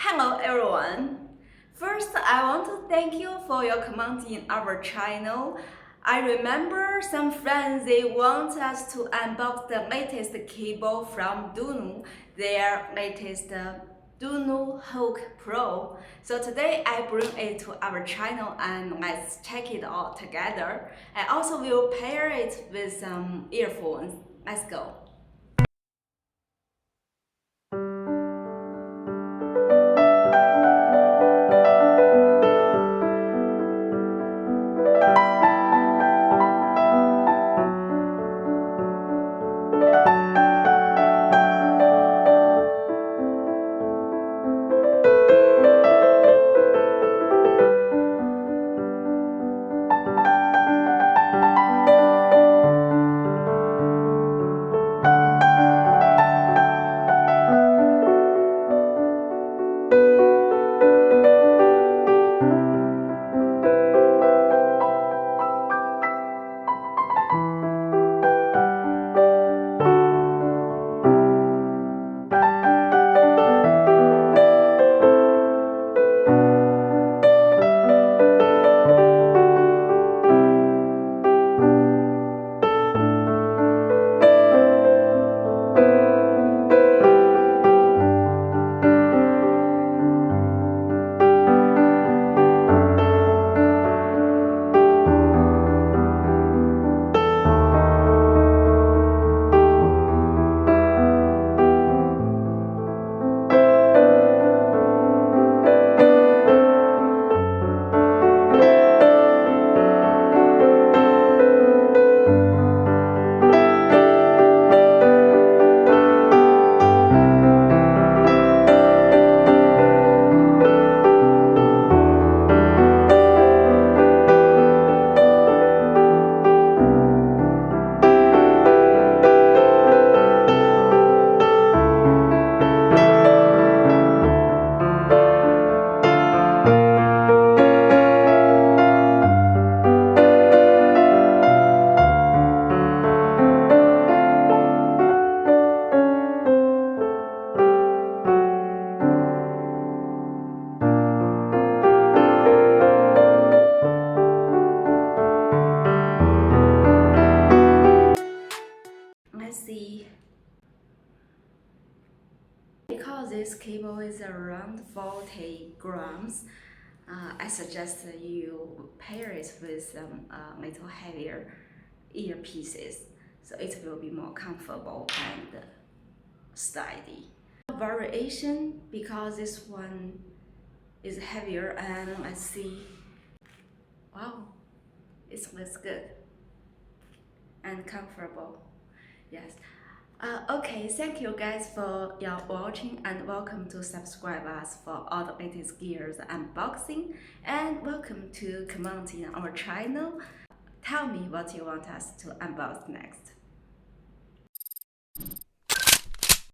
Hello everyone! First, I want to thank you for your comment in our channel. I remember some friends, they want us to unbox the latest cable from DUNU, their latest DUNU Hulk Pro. So today I bring it to our channel and let's check it out together. I also will pair it with some earphones. Let's go! Let's see. Because this cable is around 40 grams, I suggest you pair it with some little heavier earpieces, so it will be more comfortable and steady. Variation because this one is heavier, and let's see. Wow, it looks good and comfortable. Yes. Okay, thank you guys for your watching, and welcome to subscribe us for all the latest gears unboxing, and welcome to comment in our channel. Tell me what you want us to unbox next.